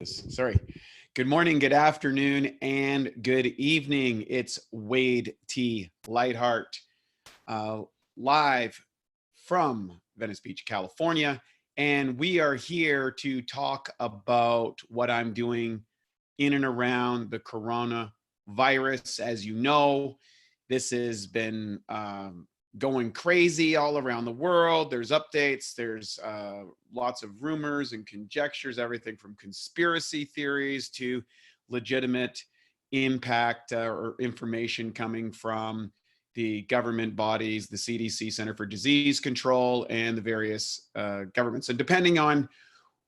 Sorry. Good morning, good afternoon, and good evening. It's Wade T. Lightheart, uh, live from Venice Beach, California. And we are here to talk about what I'm doing in and around the coronavirus. As you know, this has been going crazy all around the world. There's updates, there's lots of rumors and conjectures, everything from conspiracy theories to legitimate impact or information coming from the government bodies, the CDC, Center for Disease Control, and the various governments. And depending on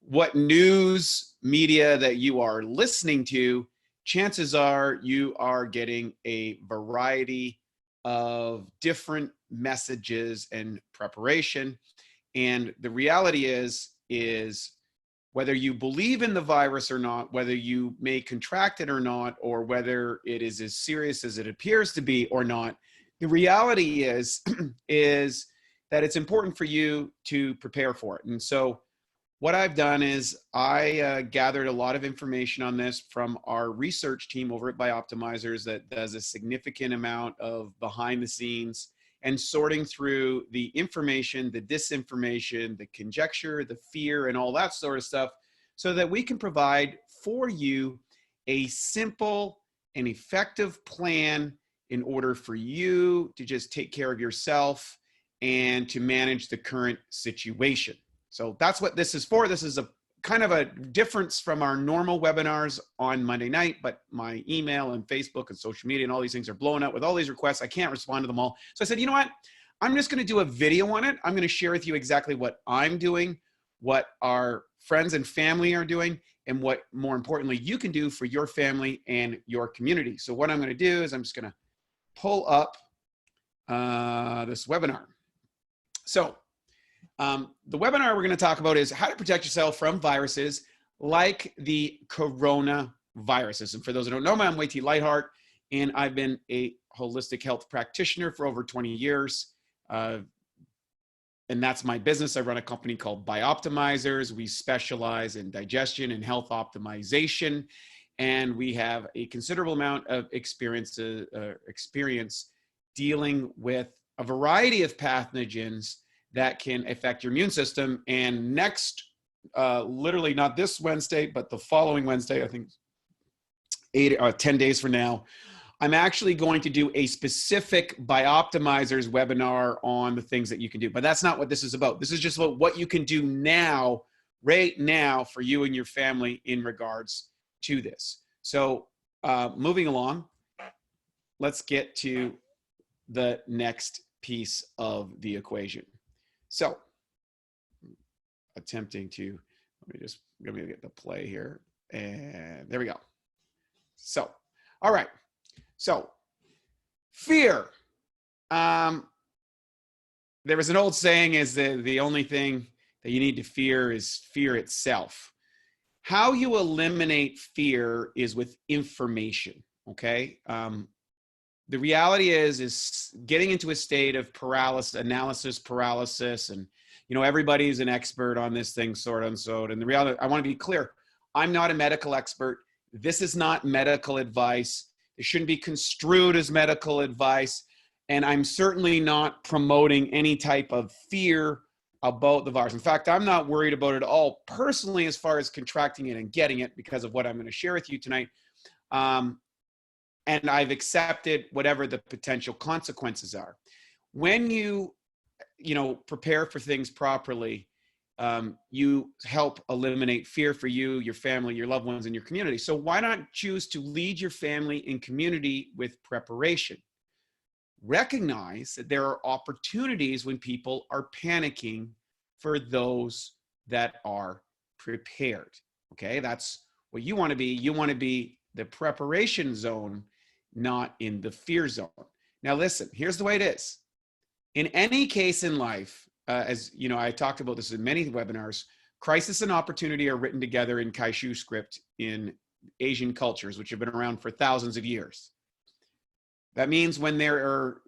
what news media that you are listening to, chances are you are getting a variety of different messages and preparation. And the reality is whether you believe in the virus or not, whether you may contract it or not, or whether it is as serious as it appears to be or not, the reality is is that it's important for you to prepare for it. And so what I've done is I gathered a lot of information on this from our research team over at Bioptimizers that does a significant amount of behind the scenes and sorting through the information, the disinformation, the conjecture, the fear, and all that sort of stuff so that we can provide for you a simple and effective plan in order for you to just take care of yourself and to manage the current situation. So that's what this is for. This is a kind of a difference from our normal webinars on Monday night, but my email and Facebook and social media and all these things are blowing up with all these requests. I can't respond to them all. So I said, you know what? I'm just going to do a video on it. I'm going to share with you exactly what I'm doing, what our friends and family are doing, and what, more importantly, you can do for your family and your community. So what I'm going to do is I'm just going to pull up this webinar. So the webinar we're going to talk about is how to protect yourself from viruses like the coronaviruses. And for those who don't know me, I'm Wade T. Lightheart, and I've been a holistic health practitioner for over 20 years. And that's my business. I run a company called Bioptimizers. We specialize in digestion and health optimization. And we have a considerable amount of experience dealing with a variety of pathogens that can affect your immune system. And next, literally not this Wednesday, but the following Wednesday, I think 10 days from now, I'm actually going to do a specific Bioptimizers webinar on the things that you can do. But that's not what this is about. This is just about what you can do now, right now, for you and your family in regards to this. So moving along, let's get to the next piece of the equation. So attempting to, let me get the play here. And there we go. So, all right. So fear. There was an old saying is that the only thing that you need to fear is fear itself. How you eliminate fear is with information, okay? The reality is getting into a state of analysis paralysis, and everybody's an expert on this thing, sort and so. And the reality, I want to be clear, I'm not a medical expert. This is not medical advice. It shouldn't be construed as medical advice. And I'm certainly not promoting any type of fear about the virus. In fact, I'm not worried about it at all personally as far as contracting it and getting it because of what I'm going to share with you tonight. And I've accepted whatever the potential consequences are. When you prepare for things properly, you help eliminate fear for you, your family, your loved ones, and your community. So why not choose to lead your family and community with preparation? Recognize that there are opportunities when people are panicking for those that are prepared. Okay, that's what you want to be. You want to be the preparation zone, not in the fear zone. Now listen, here's the way it is. In any case in life, as you know, I talked about this in many webinars, crisis and opportunity are written together in Kaishu script in Asian cultures, which have been around for thousands of years. That means when there are,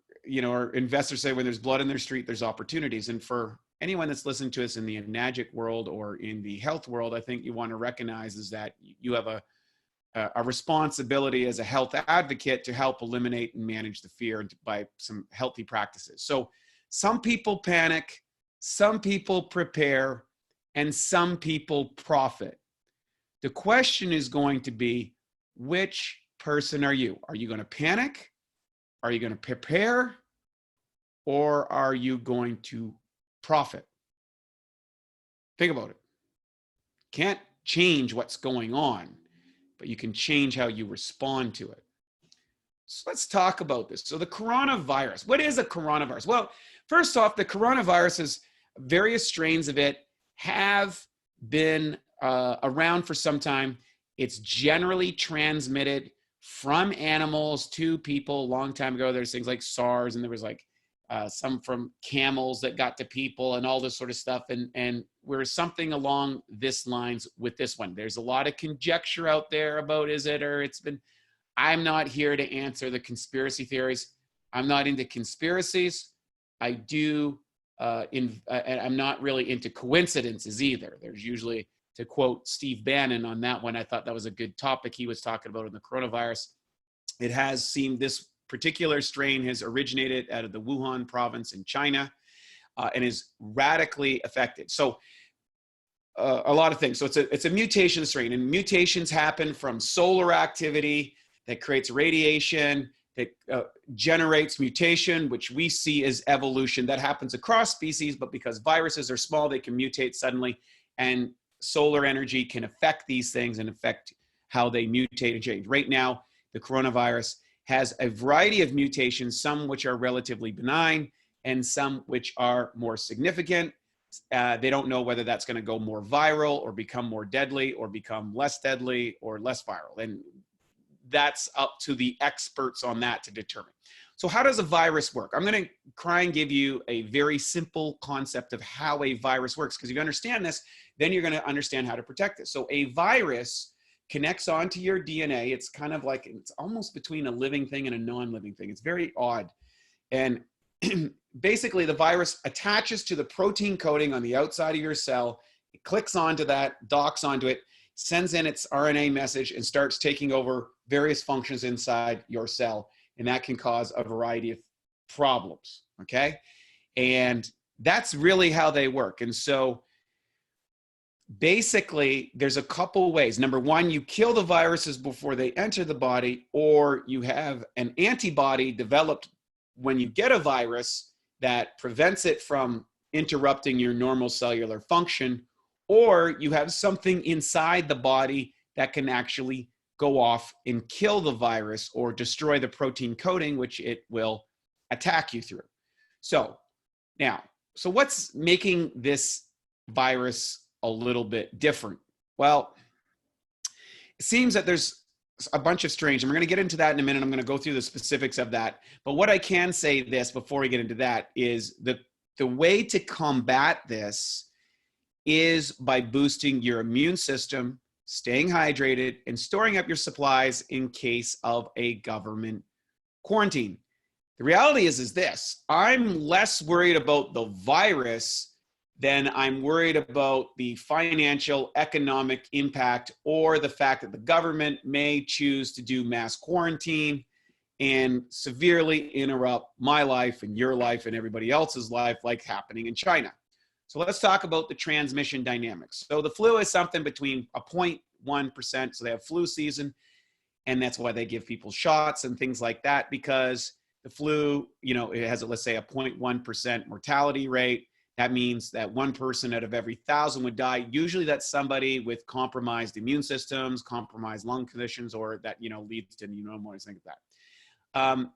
investors say when there's blood in their street, there's opportunities. And for anyone that's listening to us in the Enagic world or in the health world, I think you want to recognize is that you have a responsibility as a health advocate to help eliminate and manage the fear by some healthy practices. So some people panic, some people prepare, and some people profit. The question is going to be, which person are you? Are you going to panic? Are you going to prepare? Or are you going to profit? Think about it. Can't change what's going on, but you can change how you respond to it. So let's talk about this. So the coronavirus, what is a coronavirus? Well, first off, the coronavirus is various strains of it have been around for some time. It's generally transmitted from animals to people. A long time ago, there's things like SARS, and there was like some from camels that got to people and all this sort of stuff. And we're something along this lines with this one. There's a lot of conjecture out there about is it or it's been. I'm not here to answer the conspiracy theories. I'm not into conspiracies. I do, and I'm not really into coincidences either. There's usually, to quote Steve Bannon on that one, I thought that was a good topic he was talking about in the coronavirus. It has seemed this particular strain has originated out of the Wuhan province in China and is radically affected. So a lot of things. So it's a mutation strain, and mutations happen from solar activity that creates radiation, that generates mutation, which we see as evolution. That happens across species, but because viruses are small, they can mutate suddenly, and solar energy can affect these things and affect how they mutate and change. Right now, the coronavirus has a variety of mutations, some which are relatively benign and some which are more significant. They don't know whether that's going to go more viral or become more deadly or become less deadly or less viral. And that's up to the experts on that to determine. So how does a virus work? I'm going to try and give you a very simple concept of how a virus works, because if you understand this, then you're going to understand how to protect it. So a virus connects onto your DNA. It's kind of like, it's almost between a living thing and a non-living thing. It's very odd. And basically the virus attaches to the protein coating on the outside of your cell. It clicks onto that, docks onto it, sends in its RNA message and starts taking over various functions inside your cell. And that can cause a variety of problems, okay? And that's really how they work. And so basically there's a couple ways. Number one, you kill the viruses before they enter the body, or you have an antibody developed when you get a virus that prevents it from interrupting your normal cellular function, or you have something inside the body that can actually go off and kill the virus or destroy the protein coating, which it will attack you through. So now, so what's making this virus a little bit different? Well, it seems that there's a bunch of strains, and we're going to get into that in a minute. I'm going to go through the specifics of that. But what I can say this before we get into that is the way to combat this is by boosting your immune system, staying hydrated, and storing up your supplies in case of a government quarantine. The reality is this: I'm less worried about the virus than I'm worried about the financial, economic impact, or the fact that the government may choose to do mass quarantine and severely interrupt my life and your life and everybody else's life, like happening in China. So let's talk about the transmission dynamics. So the flu is something between a 0.1%. So they have flu season, and that's why they give people shots and things like that, because the flu, it has, let's say, a 0.1% mortality rate. That means that one person out of every 1,000 would die. Usually that's somebody with compromised immune systems, compromised lung conditions, or that, leads to pneumonia, things like that.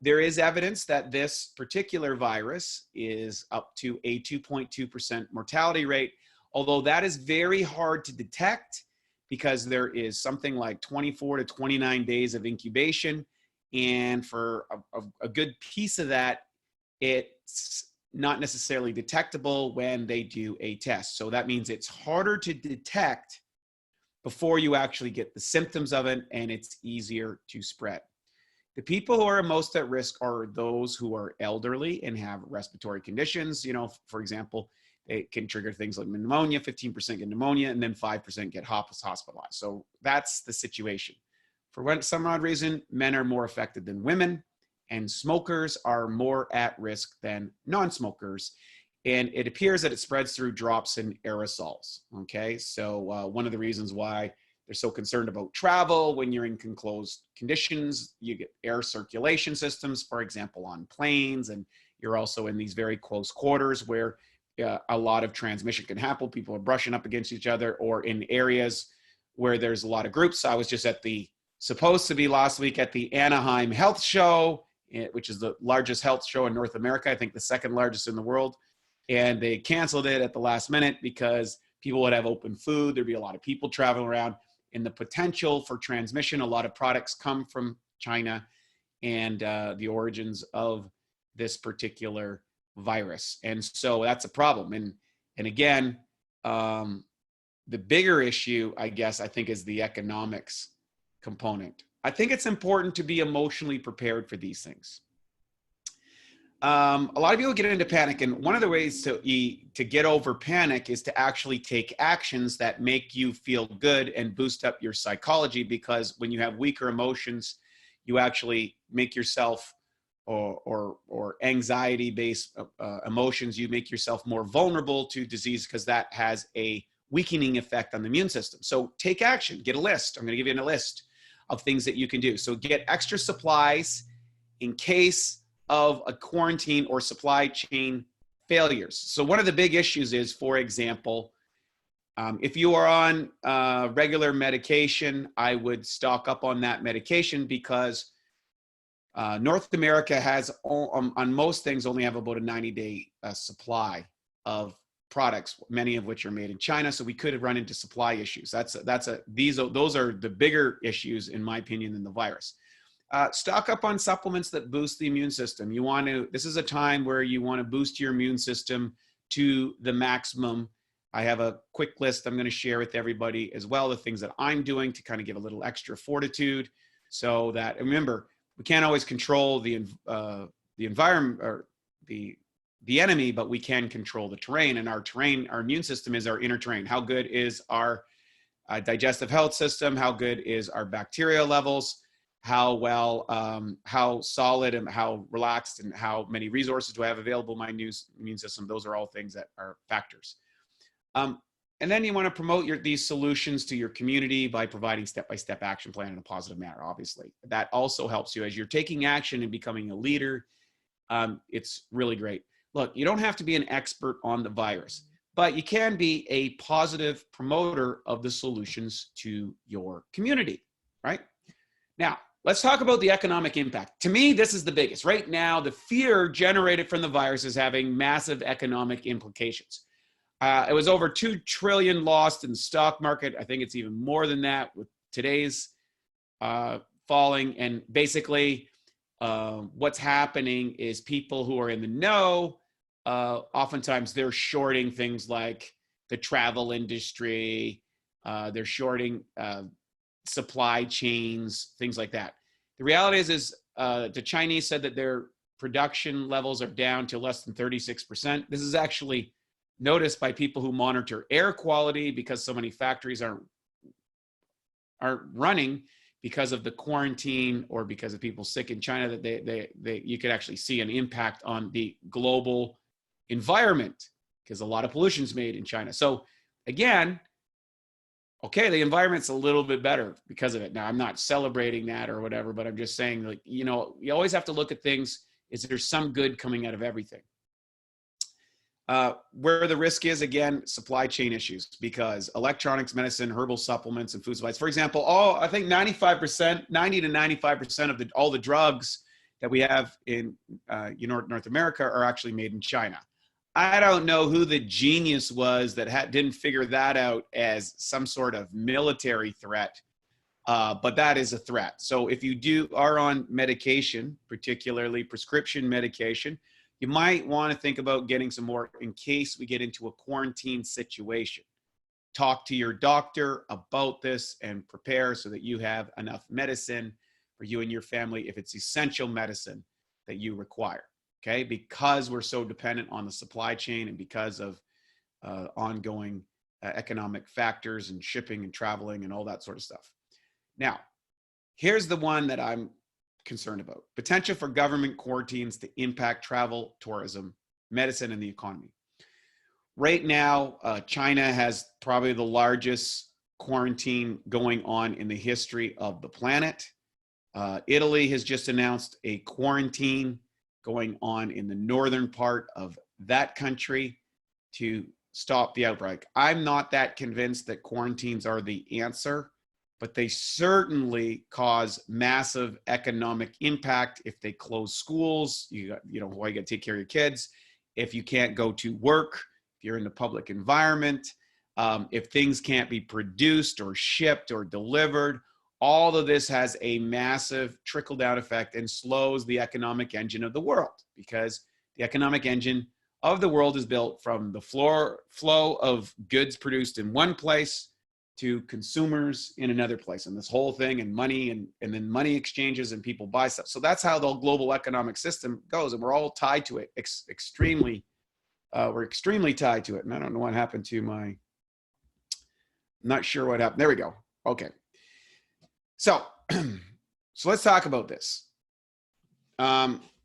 There is evidence that this particular virus is up to a 2.2% mortality rate, although that is very hard to detect because there is something like 24 to 29 days of incubation. And for a good piece of that, it's not necessarily detectable when they do a test. So that means it's harder to detect before you actually get the symptoms of it, and it's easier to spread. The people who are most at risk are those who are elderly and have respiratory conditions. For example, it can trigger things like pneumonia. 15% get pneumonia, and then 5% get hospitalized. So that's the situation. For some odd reason, men are more affected than women, and smokers are more at risk than non-smokers. And it appears that it spreads through drops and aerosols. Okay, so one of the reasons why they're so concerned about travel when you're in enclosed conditions, you get air circulation systems, for example, on planes, and you're also in these very close quarters where a lot of transmission can happen. People are brushing up against each other, or in areas where there's a lot of groups. I was just supposed to be last week at the Anaheim Health Show, which is the largest health show in North America, I think the second largest in the world. And they canceled it at the last minute because people would have open food. There'd be a lot of people traveling around, and the potential for transmission. A lot of products come from China, and the origins of this particular virus. And so that's a problem. And again, the bigger issue, I guess, I think is the economics component. I think it's important to be emotionally prepared for these things. A lot of people get into panic, and one of the ways to get over panic is to actually take actions that make you feel good and boost up your psychology, because when you have weaker emotions, you actually make yourself or anxiety-based emotions, you make yourself more vulnerable to disease, because that has a weakening effect on the immune system. So take action, get a list. I'm going to give you a list of things that you can do. So get extra supplies in case of a quarantine or supply chain failures. So one of the big issues is, for example, if you are on regular medication, I would stock up on that medication, because North America has, on most things, only have about a 90-day supply of products, many of which are made in China. So we could run into supply issues. Those are the bigger issues, in my opinion, than the virus. Stock up on supplements that boost the immune system. This is a time where you want to boost your immune system to the maximum. I have a quick list I'm going to share with everybody as well, the things that I'm doing to kind of give a little extra fortitude, so that, remember, we can't always control the environment or the enemy, but we can control the terrain. And our immune system is our inner terrain. How good is our digestive health system? How good is our bacteria levels? How well, how solid and how relaxed, and how many resources do I have available in my immune system? Those are all things that are factors. And then you want to promote these solutions to your community by providing step-by-step action plan in a positive manner, obviously. That also helps you as you're taking action and becoming a leader. It's really great. Look, you don't have to be an expert on the virus, but you can be a positive promoter of the solutions to your community, right? Now, let's talk about the economic impact. To me, this is the biggest. Right now, the fear generated from the virus is having massive economic implications. It was over $2 trillion lost in the stock market. I think it's even more than that with today's falling. And basically, what's happening is people who are in the know, oftentimes they're shorting things like the travel industry. They're shorting supply chains, things like that. The reality is the Chinese said that their production levels are down to less than 36%. This is actually noticed by people who monitor air quality, because so many factories aren't running because of the quarantine, or because of people sick in China, that you could actually see an impact on the global environment, because a lot of pollution is made in China. So again, okay, the environment's a little bit better because of it. Now, I'm not celebrating that or whatever, but I'm just saying, like, you always have to look at things, is there some good coming out of everything? Where the risk is, again, supply chain issues, because electronics, medicine, herbal supplements, and food supplies, for example, I think 90 to 95% of all the drugs that we have in North America are actually made in China. I don't know who the genius was that didn't figure that out as some sort of military threat, but that is a threat. So if you are on medication, particularly prescription medication, you might want to think about getting some more in case we get into a quarantine situation. Talk to your doctor about this and prepare so that you have enough medicine for you and your family if it's essential medicine that you require, okay? Because we're so dependent on the supply chain, and because of ongoing economic factors and shipping and traveling and all that sort of stuff. Now, here's the one that I'm concerned about. Potential for government quarantines to impact travel, tourism, medicine, and the economy. Right now, China has probably the largest quarantine going on in the history of the planet. Italy has just announced a quarantine going on in the northern part of that country to stop the outbreak. I'm not that convinced that quarantines are the answer, but they certainly cause massive economic impact if they close schools. You got to take care of your kids. If you can't go to work, if you're in the public environment, if things can't be produced or shipped or delivered, all of this has a massive trickle-down effect and slows the economic engine of the world, because the economic engine of the world is built from the flow of goods produced in one place to consumers in another place, and this whole thing, and money, and then money exchanges, and people buy stuff. So that's how the global economic system goes, and we're all tied to it extremely. We're extremely tied to it, and I don't know what happened to my. I'm not sure what happened. There we go. Okay. So let's talk about this.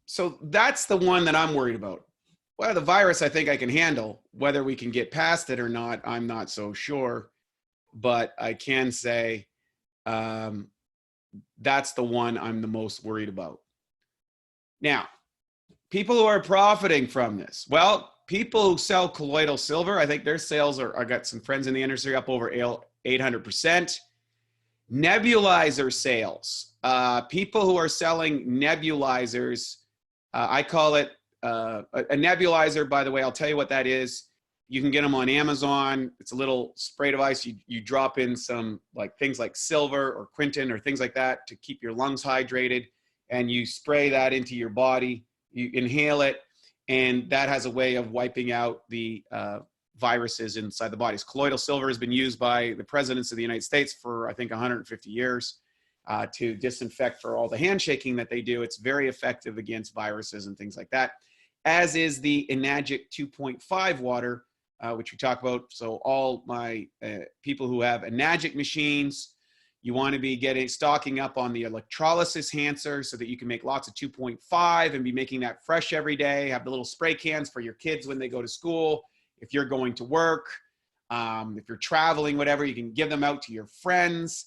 So that's the one that I'm worried about. Well, the virus, I think I can handle. Whether we can get past it or not, I'm not so sure. But I can say that's the one I'm the most worried about. Now, people who are profiting from this. Well, people who sell colloidal silver, I think their sales are, I got some friends in the industry, up over 800%. Nebulizer sales, people who are selling nebulizers, I call it a nebulizer, by the way. I'll tell you what that is. You can get them on Amazon. It's a little spray device. You drop in some things like silver or quinton or things like that to keep your lungs hydrated, and you spray that into your body. You inhale it, and that has a way of wiping out the viruses inside the bodies. Colloidal silver has been used by the presidents of the United States for, I think, 150 years to disinfect for all the handshaking that they do. It's very effective against viruses and things like that, as is the Enagic 2.5 water, which we talk about. So all my people who have Enagic machines, you want to be stocking up on the electrolysis enhancer so that you can make lots of 2.5 and be making that fresh every day. Have the little spray cans for your kids when they go to school. If you're going to work, if you're traveling, whatever, you can give them out to your friends.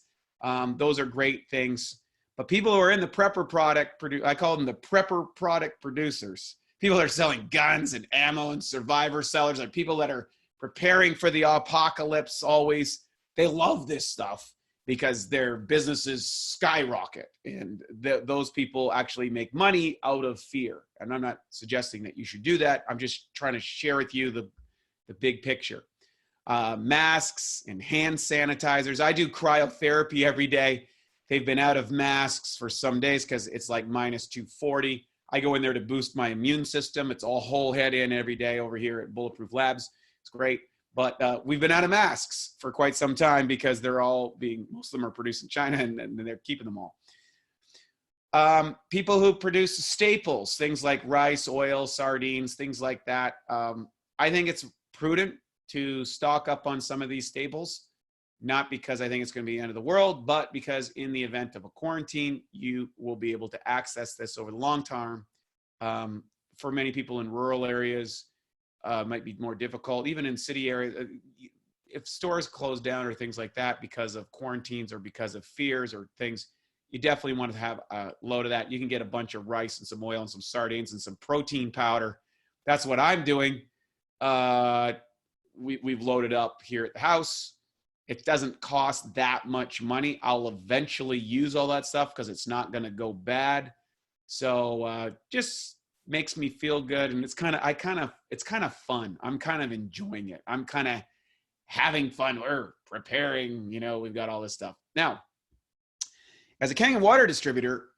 Those are great things. But people who are in the prepper product, I call them the prepper product producers. People that are selling guns and ammo and survivor sellers, like people that are preparing for the apocalypse always. They love this stuff because their businesses skyrocket. And those people actually make money out of fear. And I'm not suggesting that you should do that. I'm just trying to share with you the big picture. Masks and hand sanitizers. I do cryotherapy every day. They've been out of masks for some days because it's like minus 240. I go in there to boost my immune system. It's all whole head in every day over here at Bulletproof Labs. It's great. But we've been out of masks for quite some time because most of them are produced in China, and they're keeping them all. People who produce staples, things like rice, oil, sardines, things like that. I think it's prudent to stock up on some of these staples, not because I think it's going to be the end of the world, but because in the event of a quarantine, you will be able to access this over the long term. For many people in rural areas, might be more difficult. Even in city areas, if stores close down or things like that because of quarantines or because of fears or things, you definitely want to have a load of that. You can get a bunch of rice and some oil and some sardines and some protein powder. That's what I'm doing. We've loaded up here at the house. It doesn't cost that much money. I'll eventually use all that stuff because it's not going to go bad. So just makes me feel good, and it's kind of fun. I'm kind of enjoying it. I'm kind of having fun. We're preparing. We've got all this stuff now. As a Kangen water distributor,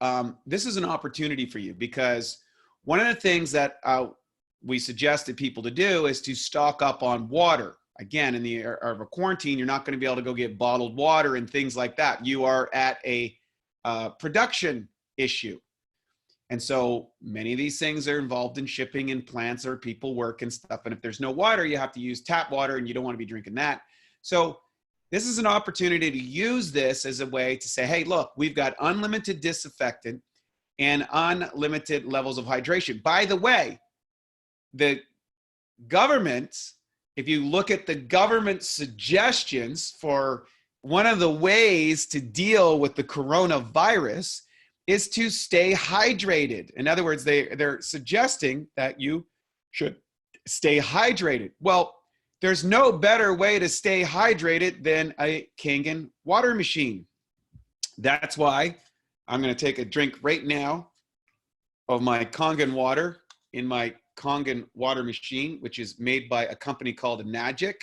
this is an opportunity for you, because one of the things that we suggested people to do is to stock up on water. Again, in the era of a quarantine, you're not going to be able to go get bottled water and things like that. You are at a production issue. And so many of these things are involved in shipping and plants or people work and stuff. And if there's no water, you have to use tap water and you don't want to be drinking that. So this is an opportunity to use this as a way to say, hey, look, we've got unlimited disinfectant and unlimited levels of hydration. By the way, the government, if you look at the government suggestions for one of the ways to deal with the coronavirus is to stay hydrated. In other words, they're suggesting that you should stay hydrated. Well, there's no better way to stay hydrated than a Kangen water machine. That's why I'm going to take a drink right now of my Kangen water in my Kangen water machine, which is made by a company called Enagic,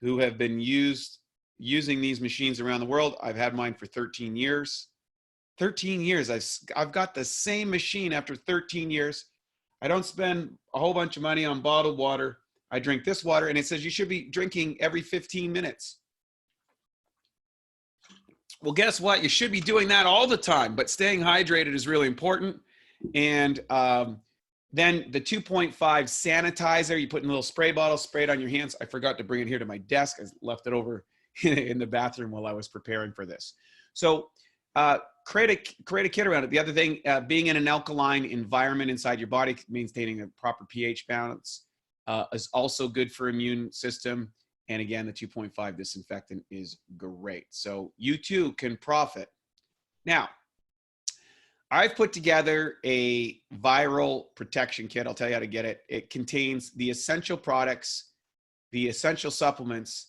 who have been using these machines around the world. I've had mine for 13 years. 13 years. I've got the same machine after 13 years. I don't spend a whole bunch of money on bottled water. I drink this water, and it says you should be drinking every 15 minutes. Well, guess what? You should be doing that all the time, but staying hydrated is really important. And then the 2.5 sanitizer, you put in a little spray bottle, spray it on your hands. I forgot to bring it here to my desk. I left it over in the bathroom while I was preparing for this. So create a kit around it. The other thing, being in an alkaline environment inside your body, maintaining a proper pH balance is also good for immune system. And again, the 2.5 disinfectant is great. So you too can profit. Now, I've put together a viral protection kit. I'll tell you how to get it. It contains the essential products, the essential supplements,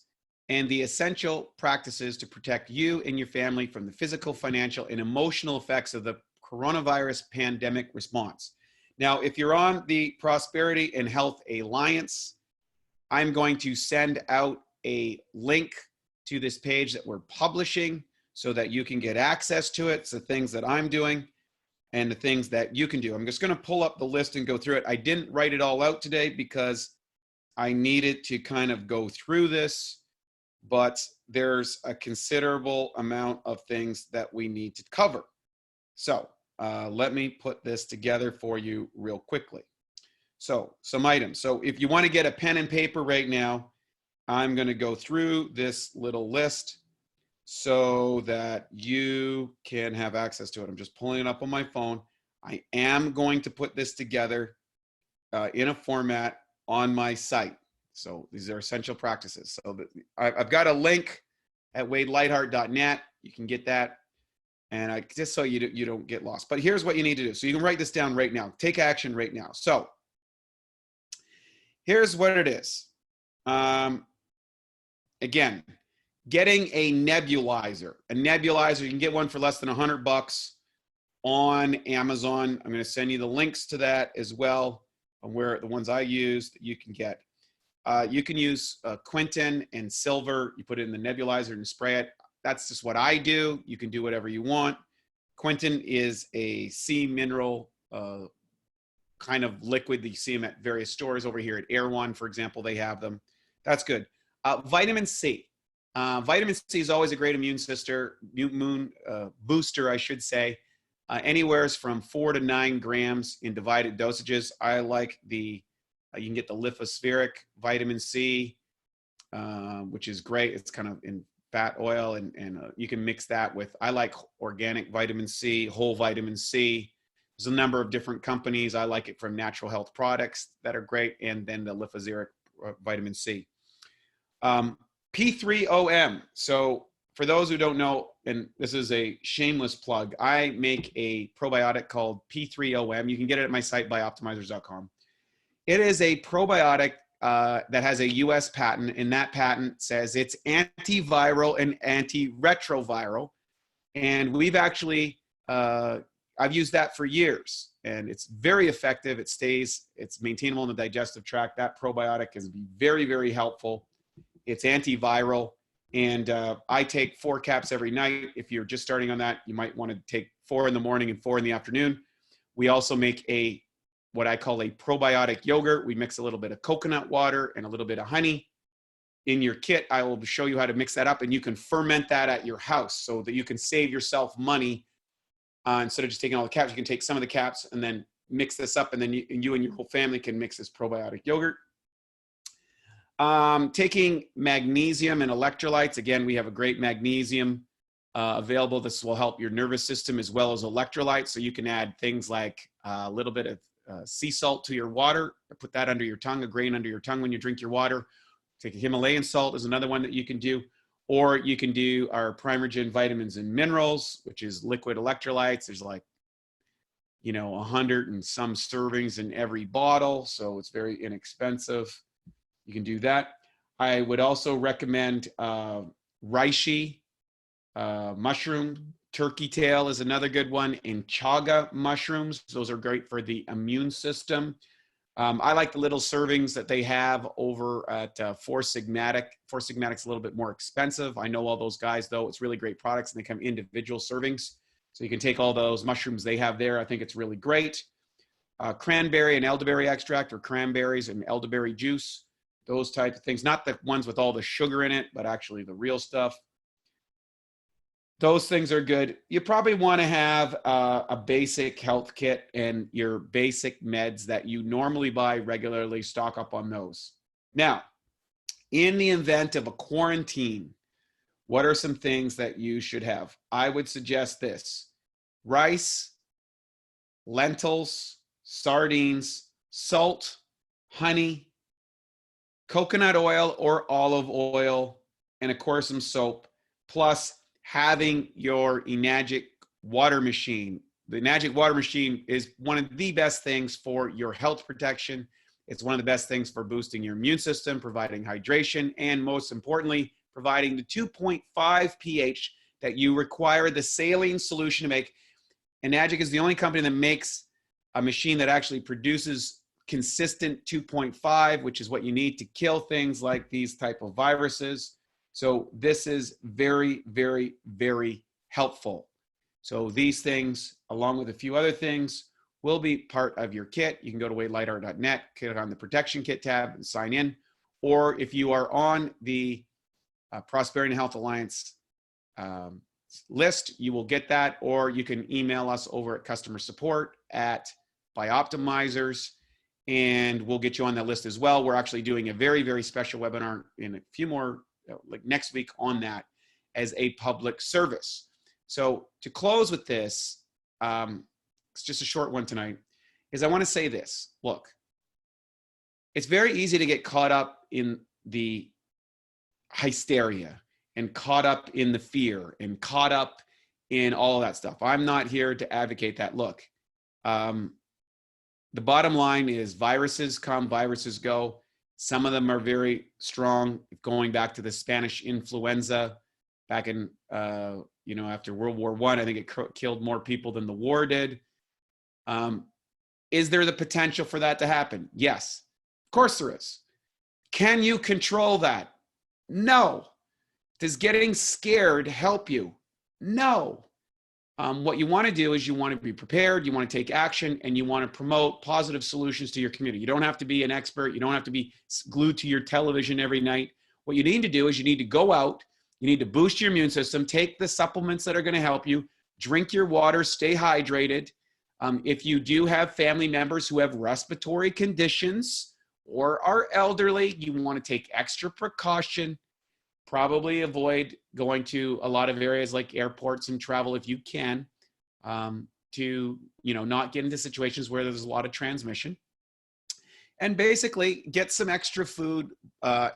and the essential practices to protect you and your family from the physical, financial, and emotional effects of the coronavirus pandemic response. Now, if you're on the Prosperity and Health Alliance, I'm going to send out a link to this page that we're publishing so that you can get access to it. It's the things that I'm doing and the things that you can do. I'm just going to pull up the list and go through it. I didn't write it all out today because I needed to kind of go through this, but there's a considerable amount of things that we need to cover. So let me put this together for you real quickly. So some items. So if you want to get a pen and paper right now, I'm going to go through this little list so that you can have access to it. I'm just pulling it up on my phone. I am going to put this together in a format on my site. So these are essential practices. So I've got a link at wadelightheart.net. You can get that. And just so you don't get lost. But here's what you need to do. So you can write this down right now. Take action right now. So here's what it is. Again, getting a nebulizer. A nebulizer, you can get one for less than $100 on Amazon. I'm going to send you the links to that as well, on where the ones I use that you can get. You can use Quinton and silver. You put it in the nebulizer and spray it. That's just what I do. You can do whatever you want. Quinton is a sea mineral kind of liquid that you see them at various stores. Over here at Air One, for example, they have them. That's good. Vitamin C. Vitamin C is always a great immune booster, I should say. Anywhere from 4 to 9 grams in divided dosages. I like you can get the lithospheric vitamin C, which is great. It's kind of in fat oil, and you can mix that with, I like organic vitamin C, whole vitamin C. There's a number of different companies. I like it from Natural Health Products that are great, and then the lithospheric vitamin C. P3OM. So for those who don't know, and this is a shameless plug, I make a probiotic called P3OM. You can get it at my site, bioptimizers.com. It is a probiotic that has a US patent, and that patent says it's antiviral and antiretroviral. And we've actually, I've used that for years, and it's very effective. It's maintainable in the digestive tract. That probiotic is very, very helpful. It's antiviral, and I take 4 caps every night. If you're just starting on that, you might want to take 4 in the morning and 4 in the afternoon. We also make what I call a probiotic yogurt. We mix a little bit of coconut water and a little bit of honey in your kit. I will show you how to mix that up, and you can ferment that at your house so that you can save yourself money Instead of just taking all the caps, you can take some of the caps and then mix this up, and then you and your whole family can mix this probiotic yogurt. Taking magnesium and electrolytes. Again, we have a great magnesium available. This will help your nervous system as well as electrolytes. So you can add things like a little bit of sea salt to your water, put that under your tongue, a grain under your tongue when you drink your water. Take a Himalayan salt is another one that you can do. Or you can do our Primergen vitamins and minerals, which is liquid electrolytes. There's like, 100 and some servings in every bottle. So it's very inexpensive. You can do that. I would also recommend reishi mushroom. Turkey tail is another good one. And chaga mushrooms. Those are great for the immune system. I like the little servings that they have over at Four Sigmatic. Four Sigmatic's a little bit more expensive. I know all those guys, though. It's really great products, and they come individual servings. So you can take all those mushrooms they have there. I think it's really great. Cranberry and elderberry extract, or cranberries and elderberry juice. Those type of things. Not the ones with all the sugar in it, but actually the real stuff. Those things are good. You probably want to have a basic health kit and your basic meds that you normally buy regularly. Stock up on those. Now, in the event of a quarantine, what are some things that you should have? I would suggest this: rice, lentils, sardines, salt, honey, coconut oil or olive oil, and of course some soap, plus having your Enagic water machine. The Enagic water machine is one of the best things for your health protection. It's one of the best things for boosting your immune system, providing hydration, and most importantly, providing the 2.5 pH that you require the saline solution to make. Enagic is the only company that makes a machine that actually produces consistent 2.5, which is what you need to kill things like these type of viruses. So this is very, very, very helpful. So these things, along with a few other things, will be part of your kit. You can go to lightheart.net, click on the protection kit tab and sign in. Or if you are on the Prosperity and Health Alliance list, you will get that, or you can email us over at customer support at Bioptimizers, and we'll get you on that list as well. We're actually doing a very, very special webinar in a few more, like next week, on that as a public service. So to close with this, it's just a short one tonight, is I want to say this. Look, it's very easy to get caught up in the hysteria and caught up in the fear and caught up in all of that stuff. I'm not here to advocate that. Look, the bottom line is viruses come, viruses go. Some of them are very strong, going back to the Spanish influenza back in, after World War I. I think it killed more people than the war did. Is there the potential for that to happen? Yes, of course there is. Can you control that? No. Does getting scared help you? No. What you want to do is you want to be prepared, you want to take action, and you want to promote positive solutions to your community. You don't have to be an expert. You don't have to be glued to your television every night. What you need to do is you need to go out, you need to boost your immune system, take the supplements that are going to help you, drink your water, stay hydrated. If you do have family members who have respiratory conditions or are elderly, you want to take extra precaution. Probably avoid going to a lot of areas like airports and travel if you can, to not get into situations where there's a lot of transmission. And basically get some extra food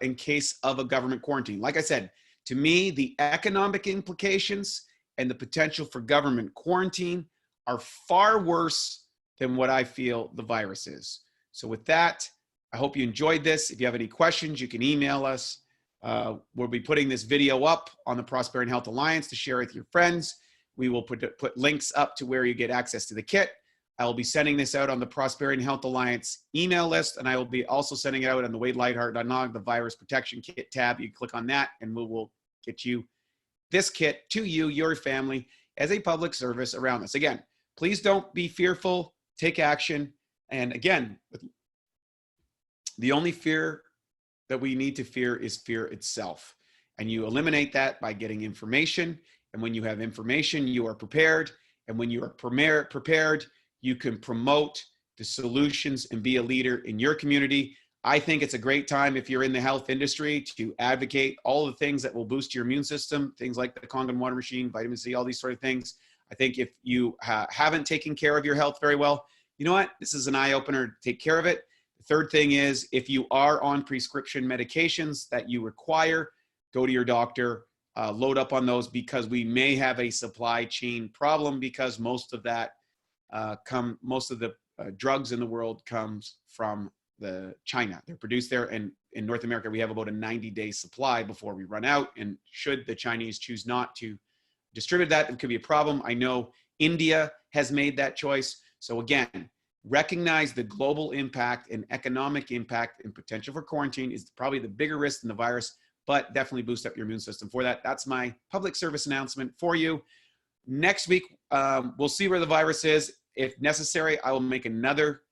in case of a government quarantine. Like I said, to me, the economic implications and the potential for government quarantine are far worse than what I feel the virus is. So with that, I hope you enjoyed this. If you have any questions, you can email us. We'll be putting this video up on the Prosperity and Health Alliance to share with your friends. We will put links up to where you get access to the kit. I will be sending this out on the Prosperity and Health Alliance email list, and I will be also sending it out on the WadeLightheart.org, the virus protection kit tab. You can click on that, and we will get you this kit to you, your family, as a public service around this. Again, please don't be fearful. Take action. And again, the only fear that we need to fear is fear itself. And you eliminate that by getting information. And when you have information, you are prepared. And when you are prepared, you can promote the solutions and be a leader in your community. I think it's a great time if you're in the health industry to advocate all the things that will boost your immune system, things like the Kangen water machine, vitamin C, all these sort of things. I think if you haven't taken care of your health very well, you know what? This is an eye opener. Take care of it. The third thing is if you are on prescription medications that you require, go to your doctor, load up on those, because we may have a supply chain problem, because most of the drugs in the world comes from China. They're produced there, and in North America we have about a 90-day supply before we run out. And should the Chinese choose not to distribute that, it could be a problem. I know India has made that choice. So again, recognize the global impact and economic impact and potential for quarantine is probably the bigger risk than the virus, but definitely boost up your immune system for that. That's my public service announcement for you. Next week, we'll see where the virus is. If necessary, I will make another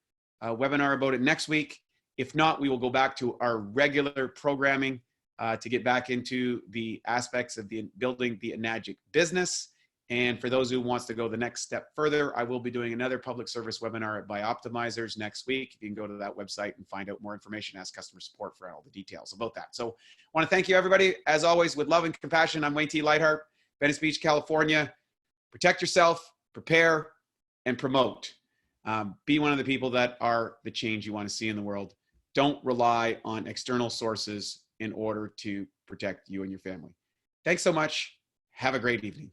webinar about it next week. If not, we will go back to our regular programming to get back into the aspects of building the Enagic business. And for those who wants to go the next step further, I will be doing another public service webinar at Bioptimizers next week. You can go to that website and find out more information, ask customer support for all the details about that. So I want to thank you, everybody. As always, with love and compassion, I'm Wayne T. Lightheart, Venice Beach, California. Protect yourself, prepare, and promote. Be one of the people that are the change you want to see in the world. Don't rely on external sources in order to protect you and your family. Thanks so much. Have a great evening.